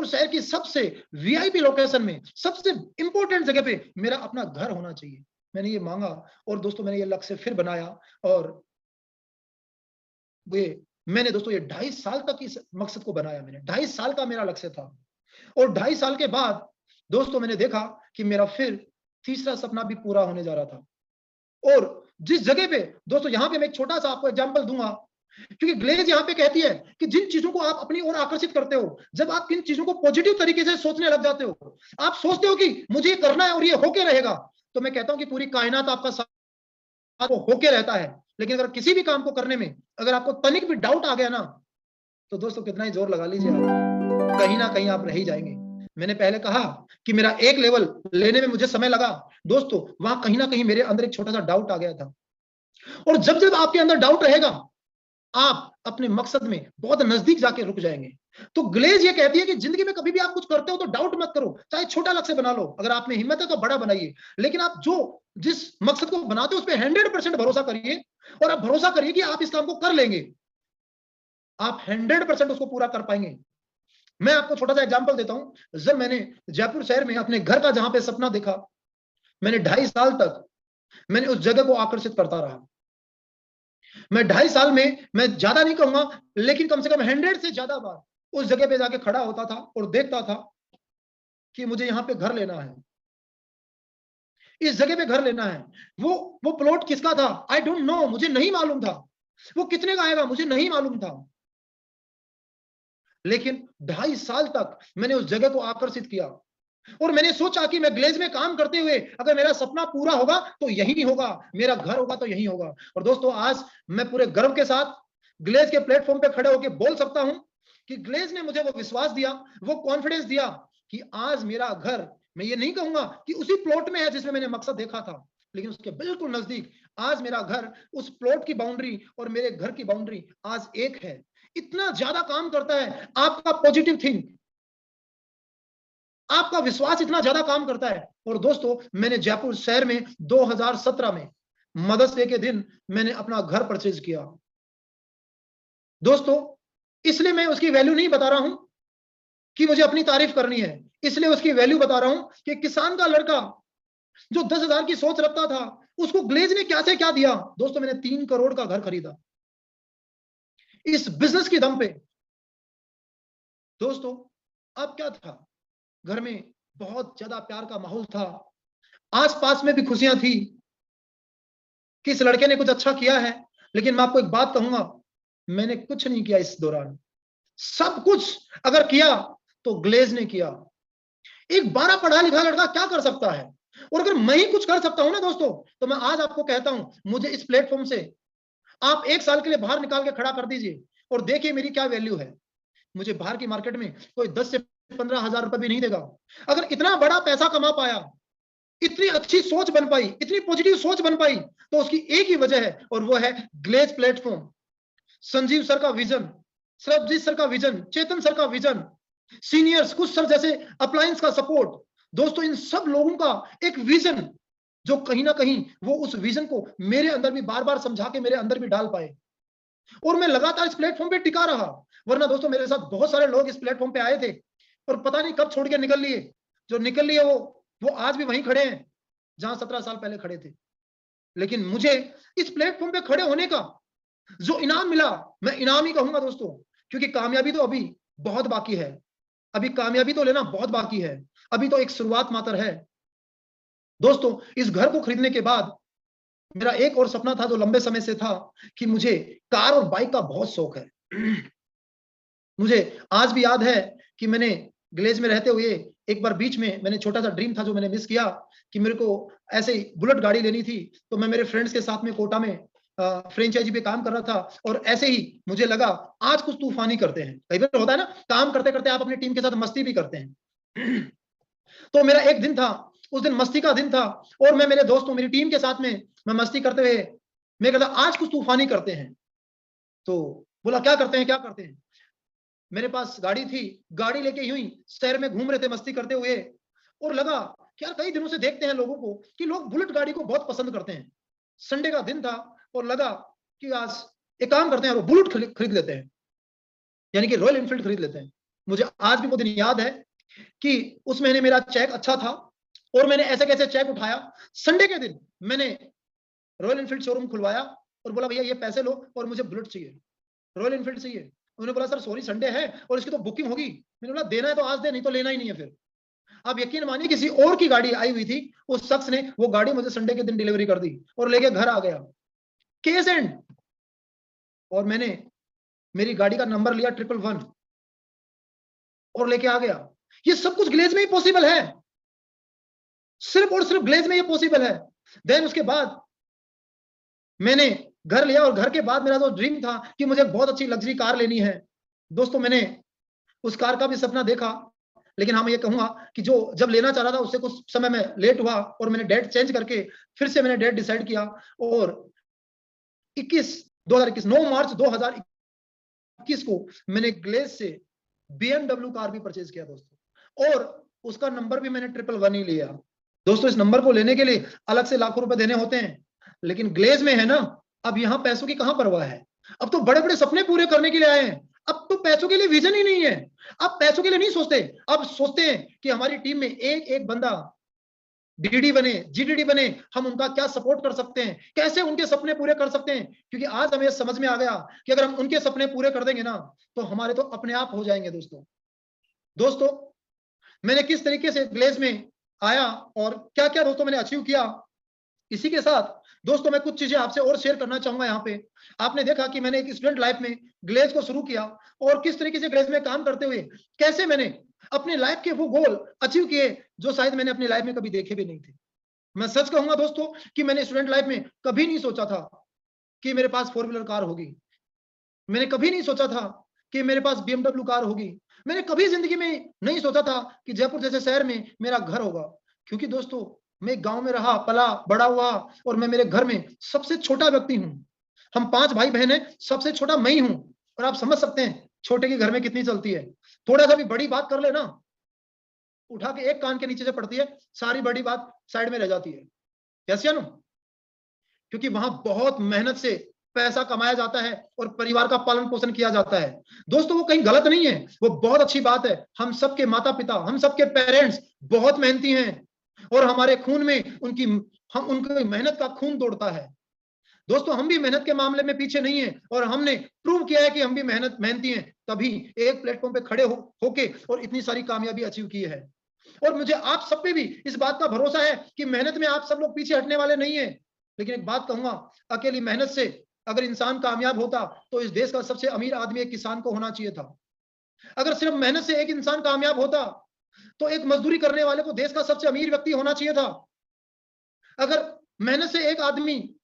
शहर की सबसे वीआईपी लोकेशन में, सबसे इंपॉर्टेंट जगह पे मेरा अपना घर होना चाहिए। मैंने ये मांगा, और दोस्तों मैंने ये लक्ष्य फिर बनाया, और मैंने दोस्तों ये 2.5 साल तक इस मकसद को बनाया। मैंने 2.5 साल का मेरा लक्ष्य था, और 2.5 साल के बाद दोस्तों मैंने देखा कि मेरा फिर तीसरा सपना भी पूरा होने जा रहा था। और जिस जगह पे दोस्तों, यहां पे मैं एक छोटा सा आपको एग्जांपल दूंगा, क्योंकि ग्लेज यहां पे कहती है कि जिन चीजों को आप अपनी ओर आकर्षित करते हो, जब आप किन चीजों को पॉजिटिव तरीके से सोचने लग जाते हो, आप सोचते हो कि मुझे ये करना है और ये होके रहेगा, तो मैं कहता हूं कि पूरी कायनात आपका साथ होके रहता है। लेकिन अगर किसी भी काम को करने में अगर आपको तनिक भी डाउट आ गया ना, तो दोस्तों कितना ही जोर लगा लीजिए, आप कहीं ना कहीं आप रह ही जाएंगे। मैंने पहले कहा कि मेरा एक लेवल लेने में मुझे समय लगा। दोस्तों वहां कहीं ना कहीं मेरे अंदर एक छोटा सा डाउट आ गया था। और जब जब आपके अंदर डाउट रहेगा, आप अपने मकसद में बहुत नजदीक जाके रुक जाएंगे। तो ग्लेज ये कहती है कि जिंदगी में कभी भी आप कुछ करते हो तो डाउट मत करो, चाहे छोटा लक्ष्य बना लो, अगर आप में हिम्मत है तो बड़ा बनाइए, लेकिन आप जिस मकसद को बनाते हो उस पर 100% भरोसा करिए, और आप भरोसा करिए कि आप इस काम को कर लेंगे, आप 100% उसको पूरा कर पाएंगे। मैं आपको छोटा सा एग्जांपल देता हूं। जब मैंने जयपुर शहर में अपने घर का जहां पे सपना देखा, मैंने 2.5 साल तक मैंने उस जगह को आकर्षित करता रहा। मैं 2.5 साल में, मैं ज्यादा नहीं कहूंगा, लेकिन कम से कम 100 से ज्यादा बार उस जगह पे जाके खड़ा होता था और देखता था कि मुझे यहाँ पे घर लेना है, इस जगह पे घर लेना है। वो प्लॉट किसका था आई डोंट नो, मुझे नहीं मालूम था। वो कितने का आएगा मुझे नहीं मालूम था। लेकिन 2.5 साल तक मैंने उस जगह को आकर्षित किया और मैंने सोचा कि मैं ग्लेज में काम करते हुए अगर मेरा सपना पूरा होगा तो यही होगा, मेरा घर होगा तो यही होगा। और दोस्तों, आज मैं पूरे गर्व के साथ ग्लेज के प्लेटफॉर्म पे खड़े होकर बोल सकता हूं कि ग्लेज ने मुझे वो विश्वास दिया, वो कॉन्फिडेंस दिया कि आज मेरा घर, मैं ये नहीं कहूंगा कि उसी प्लॉट में है जिसमें मैंने मकसद देखा था, लेकिन उसके बिल्कुल नजदीक आज मेरा घर, उस प्लॉट की बाउंड्री और मेरे घर की बाउंड्री आज एक है। इतना ज्यादा काम करता है आपका पॉजिटिव थिंक, आपका विश्वास इतना ज्यादा काम करता है। और दोस्तों, मैंने जयपुर शहर में 2017 में मदर्स डे के दिन मैंने अपना घर परचेज किया। दोस्तों, इसलिए मैं उसकी वैल्यू नहीं बता रहा हूं कि मुझे अपनी तारीफ करनी है, इसलिए उसकी वैल्यू बता रहा हूं कि किसान का लड़का जो 10,000 की सोच रखता था, उसको ग्लेज ने क्या से क्या दिया। दोस्तों, मैंने 3 करोड़ का घर खरीदा इस बिजनेस की दम पे। दोस्तों, अब क्या था, घर में बहुत ज्यादा प्यार का माहौल था, आसपास में भी खुशियां थी कि इस लड़के ने कुछ अच्छा किया है। लेकिन मैं आपको एक बात कहूंगा, मैंने कुछ नहीं किया इस दौरान, सब कुछ अगर किया तो ग्लेज ने किया। एक 12 पढ़ा लिखा लड़का क्या कर सकता है, और अगर मैं ही कुछ कर सकता हूं ना दोस्तों, तो मैं आज आपको कहता हूं, मुझे इस प्लेटफॉर्म से आप 1 साल के लिए बाहर निकाल के खड़ा कर दीजिए और देखिए मेरी क्या वैल्यू है। मुझे बाहर की मार्केट में कोई 10 से 15,000 रुपए भी नहीं देगा। अगर इतना बड़ा पैसा कमा पाया, इतनी अच्छी सोच बन पाई, इतनी पॉजिटिव सोच बन पाई, तो उसकी एक ही वजह है, और वो है ग्लेज प्लेटफॉर्म। संजीव सर का विजन, सरबजीत सर का विजन, चेतन सर का विजन, सीनियर्स कुछ सर जैसे अप्लायंस का सपोर्ट। दोस्तों, इन सब लोगों का एक विजन, जो कहीं ना कहीं वो उस विजन को मेरे अंदर भी बार बार समझा के मेरे अंदर भी डाल पाए, और मैं लगातार इस प्लेटफॉर्म पे टिका रहा। वरना दोस्तों, मेरे साथ बहुत सारे लोग इस प्लेटफॉर्म पे आए थे और पता नहीं कब छोड़ के निकल लिए। जो निकल लिए वो आज भी वहीं खड़े हैं जहां 17 साल पहले खड़े थे। लेकिन मुझे इस प्लेटफॉर्म पे खड़े होने का जो इनाम मिला, मैं इनाम ही कहूंगा दोस्तों, क्योंकि कामयाबी तो अभी बहुत बाकी है, अभी कामयाबी तो लेना बहुत बाकी है, अभी तो एक शुरुआत मात्र है। दोस्तों, इस घर को खरीदने के बाद मेरा एक और सपना था जो लंबे समय से था, कि मुझे कार और बाइक का बहुत शौक है। मुझे आज भी याद है कि मैंने ग्लेज में रहते हुए एक बार बीच में मैंने छोटा सा ड्रीम था जो मैंने मिस किया, कि मेरे को ऐसे ही बुलेट गाड़ी लेनी थी। तो मैं मेरे फ्रेंड्स के साथ में कोटा में फ्रेंचाइजी पे काम कर रहा था, और ऐसे ही मुझे लगा आज कुछ तूफानी करते हैं। कई बार होता है ना, काम करते करते आप अपनी टीम के साथ मस्ती भी करते हैं। तो मेरा एक दिन था, उस दिन मस्ती का दिन था, और मैं मेरे दोस्तों, मेरी टीम के साथ में मैं मस्ती करते हुए मैं कहता आज कुछ तूफानी करते हैं। तो बोला क्या करते हैं, क्या करते हैं। मेरे पास गाड़ी थी, गाड़ी लेके यूं ही शहर में घूम रहे थे मस्ती करते हुए, और लगा कि यार कई दिनों से देखते हैं लोगों को कि लोग बुलेट गाड़ी को बहुत पसंद करते हैं। संडे का दिन था और लगा कि आज एक काम करते हैं, वो बुलेट खरीद लेते हैं, यानी कि रॉयल एनफील्ड खरीद लेते हैं। मुझे आज भी वो दिन याद है कि उस महीने मेरा चेक अच्छा था, और मैंने ऐसे कैसे चेक उठाया, संडे के दिन मैंने रॉयल एनफील्ड शोरूम खुलवाया और बोला भैया ये पैसे लो और मुझे बुलेट चाहिए, रॉयल एनफील्ड चाहिए। उन्होंने बोला सर सॉरी संडे है और इसकी तो बुकिंग होगी। मैंने बोला देना है तो आज दे, नहीं तो लेना ही नहीं है फिर। आप यकीन मानिए किसी और की गाड़ी आई हुई थी, उस शख्स ने वो गाड़ी मुझे संडे के दिन डिलीवरी कर दी और लेके घर आ गया, केस एंड। और मैंने मेरी गाड़ी का नंबर लिया 111 और लेके आ गया। ये सब कुछ ग्लेज में ही पॉसिबल है, सिर्फ और सिर्फ ग्लेज में ये पॉसिबल है। देन उसके बाद मैंने घर लिया, और घर के बाद मेरा जो ड्रीम था कि मुझे बहुत अच्छी लग्जरी कार लेनी है, दोस्तों मैंने उस कार का भी सपना देखा। लेकिन हाँ, मैं ये कहूंगा कि जो जब लेना चाह रहा था उससे कुछ समय में लेट हुआ, और मैंने डेट चेंज करके फिर से मैंने डेट डिसाइड किया, और 9 मार्च 2021 को मैंने ग्लेज से BMW कार भी परचेज किया दोस्तों, और उसका नंबर भी मैंने 111 ही लिया। दोस्तों, इस नंबर को लेने के लिए अलग से लाखों रुपए देने होते हैं, लेकिन ग्लेज में है ना, अब यहां पैसों की कहां परवाह है। अब तो बड़े बड़े सपने पूरे करने के लिए आए हैं, अब तो पैसों के लिए विजन ही नहीं है। अब पैसों के लिए नहीं सोचते, अब सोचते हैं कि हमारी टीम में एक एक बंदा डीडी बने, जीडीडी बने, हम उनका क्या सपोर्ट कर सकते हैं, कैसे उनके सपने पूरे कर सकते हैं। क्योंकि आज हमें समझ में आ गया कि अगर हम उनके सपने पूरे कर देंगे ना, तो हमारे तो अपने आप हो जाएंगे। दोस्तों, मैंने किस तरीके से ग्लेज में आया और क्या क्या दोस्तों मैंने अचीव किया, इसी के साथ दोस्तों मैं कुछ चीजें आपसे और शेयर करना चाहूंगा। यहाँ पे आपने देखा कि मैंने एक स्टूडेंट लाइफ में ग्लेज को शुरू किया और किस तरीके से ग्लेज में काम करते हुए कैसे मैंने अपनी लाइफ के वो गोल अचीव किए जो शायद मैंने अपनी लाइफ में कभी देखे भी नहीं थे। मैं सच कहूंगा दोस्तों कि मैंने स्टूडेंट लाइफ में कभी नहीं सोचा था कि मेरे पास 4 व्हीलर कार होगी। मैंने कभी नहीं सोचा था कि मेरे पास BMW कार होगी। मैंने कभी जिंदगी में नहीं सोचा था कि जयपुर जैसे शहर में मेरा घर होगा। क्योंकि दोस्तों मैं गांव में रहा, पला, बड़ा हुआ और मैं मेरे घर में सबसे छोटा व्यक्ति हूं। हम 5 भाई बहन हैं, सबसे छोटा मैं ही हूं। और आप समझ सकते हैं छोटे के घर में कितनी चलती है। थोड़ा सा भी बड़ी बात कर ले ना, उठा के एक कान के नीचे से पड़ती है, सारी बड़ी बात साइड में रह जाती है। कैसे ना? क्योंकि वहां बहुत मेहनत से पैसा कमाया जाता है और परिवार का पालन पोषण किया जाता है। दोस्तों वो कहीं गलत नहीं है, वो बहुत अच्छी बात है। हम सबके माता पिता, हम सबके पेरेंट्स बहुत मेहनती हैं और हमारे खून में उनकी मेहनत का खून दौड़ता है। दोस्तों हम भी मेहनत के मामले में पीछे नहीं है और हमने प्रूव किया है कि हम भी मेहनती हैं, तभी एक प्लेटफॉर्म पे खड़े होके और इतनी सारी कामयाबी अचीव की है। और मुझे आप सब पे भी इस बात का भरोसा है कि मेहनत में आप सब लोग पीछे हटने वाले नहीं है। लेकिन एक बात कहूंगा, अकेली मेहनत से अगर इंसान कामयाब होता तो इस देश का सबसे अमीर आदमी एक किसान को होना चाहिए था। अगर सिर्फ मेहनत से एक इंसान कामयाब होता तो एक मजदूरी करने वाले को देश का सबसे अमीर व्यक्ति होना चाहिए था। अगर मेहनत से एक आदमी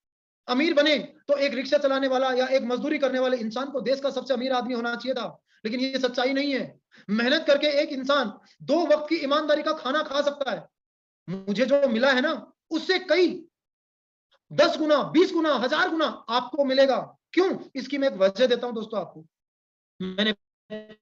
अमीर बने तो एक रिक्शा चलाने वाला या एक मजदूरी करने वाले इंसान को देश का सबसे अमीर आदमी होना चाहिए था। लेकिन ये सच्चाई नहीं है। मेहनत करके एक इंसान 2 वक्त की ईमानदारी का खाना खा सकता है। मुझे जो मिला है ना, उससे कई 10 गुना, 20 गुना, 1000 गुना आपको मिलेगा। क्यों? इसकी मैं एक वजह देता हूं दोस्तों आपको। मैंने कहा,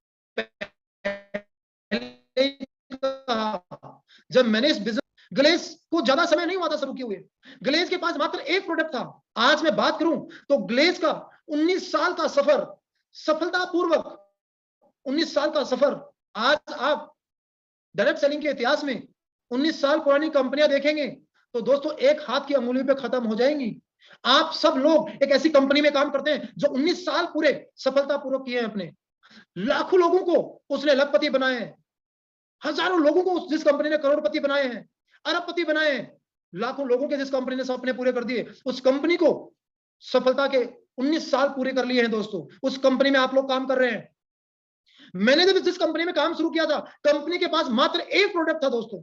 जब मैंने इस बिजनेस ग्लेज को ज्यादा समय नहीं हुआ था शुरू किए हुए, ग्लेज के पास मात्र एक प्रोडक्ट था। आज मैं बात करूं तो ग्लेज का 19 साल का सफर, सफलतापूर्वक 19 साल का सफर, आज आप डायरेक्ट सेलिंग के इतिहास में 19 साल पुरानी कंपनियां देखेंगे तो दोस्तों एक हाथ की अंगुली पे खत्म हो जाएंगी। आप सब लोग एक ऐसी कंपनी में काम करते हैं जो 19 साल पूरे सफलतापूर्वक किए हैं अपने। लाखों लोगों को उसने लखपति बनाए हैं, हजारों लोगों को जिस कंपनी ने करोड़पति बनाए हैं, अरबपति बनाए हैं, लाखों लोगों के जिस कंपनी ने सपने पूरे कर दिए, उस कंपनी को सफलता के 19 साल पूरे कर लिए हैं दोस्तों। उस कंपनी में आप लोग काम कर रहे हैं। मैंने जब जिस कंपनी में काम शुरू किया था, कंपनी के पास मात्र एक प्रोडक्ट था दोस्तों।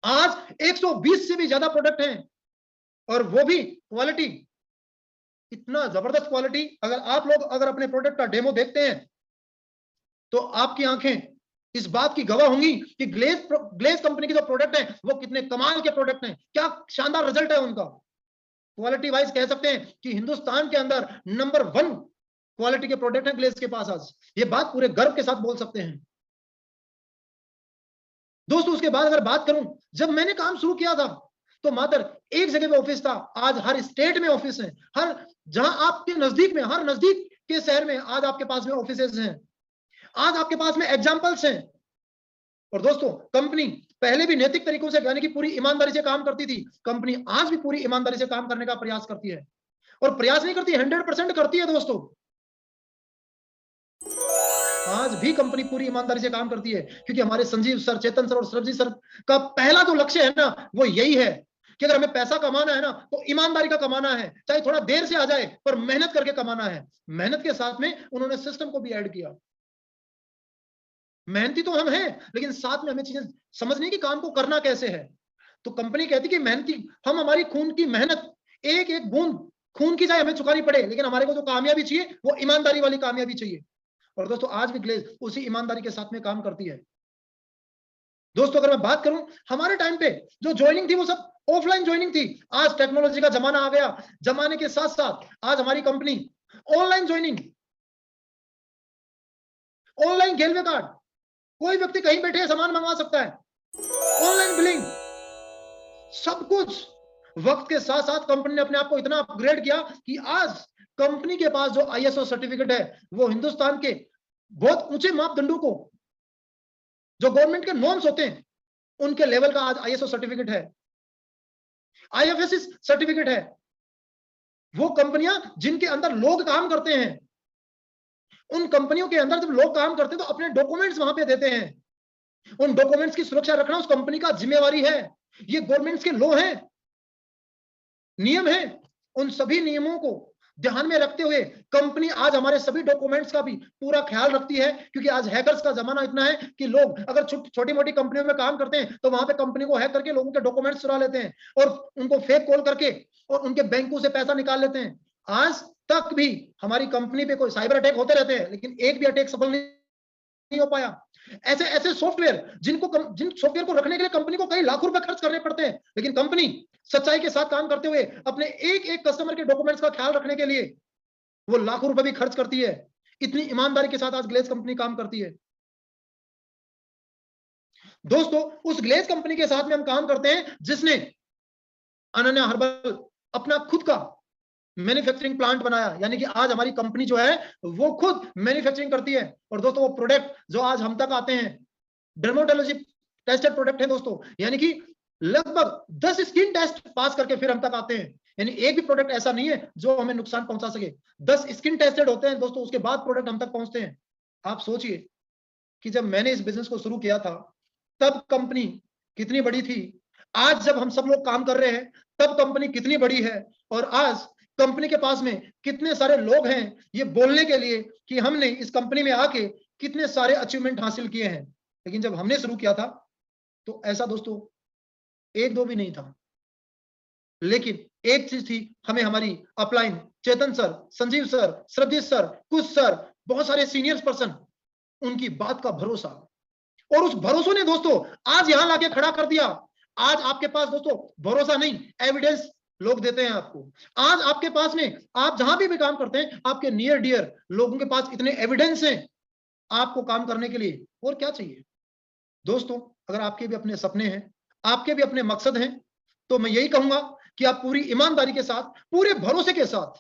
आज 120 से भी ज्यादा प्रोडक्ट हैं और वो भी क्वालिटी, इतना जबरदस्त क्वालिटी। अगर आप लोग अपने प्रोडक्ट का डेमो देखते हैं तो आपकी आंखें इस बात की गवाह होंगी कि ग्लेज कंपनी के जो प्रोडक्ट हैं वो कितने कमाल के प्रोडक्ट हैं, क्या शानदार रिजल्ट है उनका। क्वालिटी वाइज कह सकते हैं कि हिंदुस्तान के अंदर नंबर 1 क्वालिटी के प्रोडक्ट हैं ग्लेज के पास आज। ये बात पूरे गर्व के साथ बोल सकते हैं दोस्तों। उसके बाद अगर बात करूं, जब मैंने काम शुरू किया था तो मात्र एक जगह पे ऑफिस था, आज हर स्टेट में ऑफिस है। हर जहां आपके नजदीक में, हर नजदीक के शहर में आज आपके पास में ऑफिसेज हैं, आज आपके पास में एग्जांपल्स हैं। और दोस्तों कंपनी पहले भी नैतिक तरीकों से, यानी कि पूरी ईमानदारी से काम करती थी। कंपनी आज भी पूरी ईमानदारी से काम करने का प्रयास करती है, और प्रयास नहीं करती, 100% करती है दोस्तों। आज भी कंपनी पूरी ईमानदारी से काम करती है, क्योंकि हमारे संजीव सर, चेतन सर और सरबजीत सर का पहला जो लक्ष्य है ना, वो यही है कि अगर हमें पैसा कमाना है ना तो ईमानदारी का कमाना है, चाहे थोड़ा देर से आ जाए पर मेहनत करके कमाना है। मेहनत के साथ में उन्होंने सिस्टम को भी ऐड किया। मेहनती तो हम हैं, लेकिन साथ में हमें चीजें समझने की काम को करना कैसे है। तो कंपनी कहती कि मेहनती हम, हमारी खून की मेहनत, एक एक बूंद खून की चाहे हमें चुकानी पड़े, लेकिन हमारे को जो कामयाबी चाहिए वो ईमानदारी वाली कामयाबी चाहिए। और दोस्तों आज भी ग्लेज उसी ईमानदारी के साथ में काम करती है। दोस्तों अगर मैं बात करूं, हमारे टाइम पे जो ज्वाइनिंग थी वो सब ऑफलाइन ज्वाइनिंग थी। आज टेक्नोलॉजी का जमाना आ गया, जमाने के साथ साथ आज हमारी कंपनी ऑनलाइन ज्वाइनिंग, ऑनलाइन गेलवे कार्ड, कोई व्यक्ति कहीं बैठे सामान मंगवा सकता है, ऑनलाइन बिलिंग, सब कुछ। वक्त के साथ साथ कंपनी ने अपने आप को इतना अपग्रेड किया कि आज कंपनी के पास जो ISO सर्टिफिकेट है वो हिंदुस्तान के बहुत ऊंचे मापदंडों को, जो गवर्नमेंट के नॉर्म्स होते हैं उनके लेवल का आज ISO सर्टिफिकेट है, IFSC सर्टिफिकेट है। वो कंपनियां जिनके अंदर लोग काम करते हैं, उन कंपनियों के अंदर जब लोग काम करते हैं तो अपने डॉक्यूमेंट्स वहां पे देते हैं। उन डॉक्यूमेंट्स की सुरक्षा रखना उस कंपनी का जिम्मेवारी है। ये गवर्नमेंट्स के लॉ हैं। नियम है, उन सभी नियमों को ध्यान में रखते हुए कंपनी आज हमारे सभी डॉक्यूमेंट्स का भी पूरा ख्याल रखती है, क्योंकि आज हैकर्स का जमाना इतना है कि लोग अगर छोटी मोटी कंपनियों में काम करते हैं तो वहां पे कंपनी को हैक करके लोगों के डॉक्यूमेंट्स चुरा लेते हैं और उनको फेक कॉल करके और उनके बैंकों से पैसा निकाल लेते हैं। आज तक भी हमारी कंपनी पे कोई साइबर अटैक होते रहते हैं, लेकिन एक भी अटैक सफल नहीं हो पाया। ऐसे ऐसे सॉफ्टवेयर जिन सॉफ्टवेयर को रखने के लिए कंपनी को कई लाख रुपए खर्च करने पड़ते हैं, लेकिन कंपनी सच्चाई के साथ काम करते हुए अपने एक एक कस्टमर के डॉक्यूमेंट्स का ख्याल रखने के लिए वो लाखों रुपए भी खर्च करती है। इतनी ईमानदारी के साथ आज ग्लेज कंपनी काम करती है। दोस्तों, उस ग्लेज कंपनी के साथ में हम काम करते हैं जिसने अनन्या हर्बल अपना खुद का मैन्युफैक्चरिंग प्लांट बनाया, यानी कि आज हमारी कंपनी जो है वो खुद मैन्युफैक्चरिंग करती है। और दोस्तों, वो प्रोडक्ट जो आज हम तक आते हैं डर्मेटोलॉजी टेस्टेड प्रोडक्ट है दोस्तों, यानी कि लगभग 10 स्किन टेस्ट पास करके फिर हम तक आते हैं। यानी एक भी प्रोडक्ट ऐसा नहीं है जो हमें नुकसान पहुंचा सके। 10 स्किन टेस्टेड होते हैं दोस्तों, उसके बाद प्रोडक्ट हम तक पहुंचते हैं। आप सोचिए कि जब मैंने इस बिजनेस को शुरू किया था तब कंपनी कितनी बड़ी थी, आज जब हम सब लोग काम कर रहे हैं तब कंपनी कितनी बड़ी है, और आज कंपनी के पास में कितने सारे लोग हैं ये बोलने के लिए कि हमने इस कंपनी में आके कितने सारे अचीवमेंट हासिल किए हैं। लेकिन जब हमने शुरू किया था तो ऐसा दोस्तों एक दो भी नहीं था, लेकिन एक चीज थी, हमें हमारी अपलाइन चेतन sir, Sanjeev sir, Shraddhesh sir, कुछ सर, बहुत सारे सीनियर पर्सन, उनकी बात का भरोसा, और उस भरोसे ने दोस्तों आज यहां लाके खड़ा कर दिया। आज आपके पास दोस्तों भरोसा नहीं, एविडेंस लोग देते हैं आपको। आज आपके पास में आप जहां भी काम करते हैं, आपके नियर डियर लोगों के पास इतने एविडेंस हैं आपको काम करने के लिए, और क्या चाहिए। दोस्तों, अगर आपके भी अपने सपने हैं, आपके भी अपने मकसद हैं, तो मैं यही कहूंगा कि आप पूरी ईमानदारी के साथ, पूरे भरोसे के साथ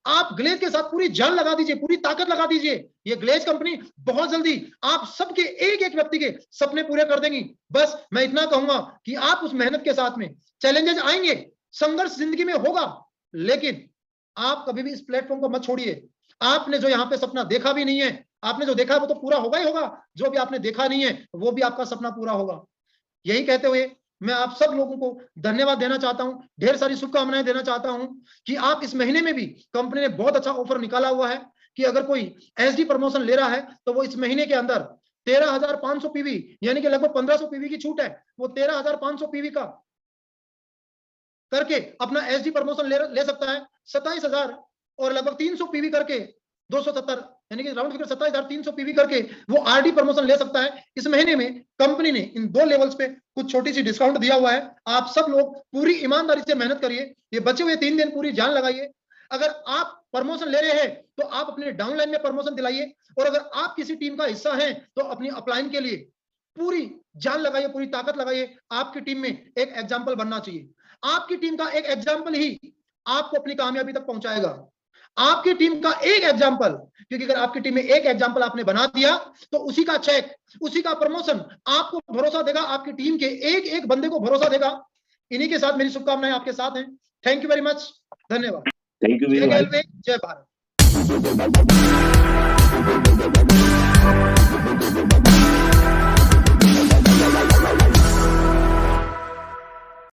आप ग्लेज के साथ पूरी जान लगा दीजिए, पूरी ताकत लगा दीजिए। ये ग्लेज कंपनी बहुत जल्दी आप सबके एक एक व्यक्ति के सपने पूरे कर देंगी। बस मैं इतना कहूंगा कि आप उस मेहनत के साथ में, चैलेंजेस आएंगे, संघर्ष जिंदगी में होगा, लेकिन आप कभी भी इस प्लेटफॉर्म को मत छोड़िए। आपने जो यहाँ पे सपना देखा भी नहीं है, आपने जो देखा है वो तो पूरा होगा ही होगा, जो भी आपने देखा नहीं है वो भी आपका सपना पूरा होगा। यही कहते हुए मैं आप सब लोगों को धन्यवाद देना चाहता हूं, ढेर सारी शुभकामनाएं देना चाहता हूं कि आप इस महीने में भी, कंपनी ने बहुत अच्छा ऑफर निकाला हुआ है कि अगर कोई एसडी प्रमोशन ले रहा है तो वो इस महीने के अंदर 13,500 पीवी, यानी कि लगभग 1,500 पीवी की छूट है, वो 13,500 पीवी का करके अपना एसडी प्रमोशन ले सकता है। 27,000 और लगभग 300 पीवी करके 270, यानी कि राउंड फिगर 27,300 पीवी करके वो आरडी प्रमोशन ले सकता है। इस महीने में कंपनी ने इन 2 लेवल्स पे कुछ छोटी सी डिस्काउंट दिया हुआ है। आप सब लोग पूरी ईमानदारी से मेहनत करिए, ये बचे हुए 3 दिन पूरी जान लगाइए। अगर आप प्रमोशन ले रहे हैं तो आप अपने डाउनलाइन में प्रमोशन दिलाइए, और अगर आप किसी टीम का हिस्सा हैं तो अपनी अपलाइन के लिए पूरी जान लगाइए, पूरी ताकत लगाइए। आपकी टीम में एक एग्जाम्पल बनना चाहिए। आपकी टीम का एक एग्जाम्पल ही आपको अपनी कामयाबी तक पहुंचाएगा। आपकी टीम का एक एग्जाम्पल, क्योंकि अगर आपकी टीम में एक एग्जाम्पल आपने बना दिया तो उसी का चेक, उसी का प्रमोशन आपको भरोसा देगा, आपकी टीम के एक एक बंदे को भरोसा देगा। इन्हीं के साथ मेरी शुभकामनाएं आपके साथ हैं। थैंक यू वेरी मच, धन्यवाद। थैंक यू, जय भारत।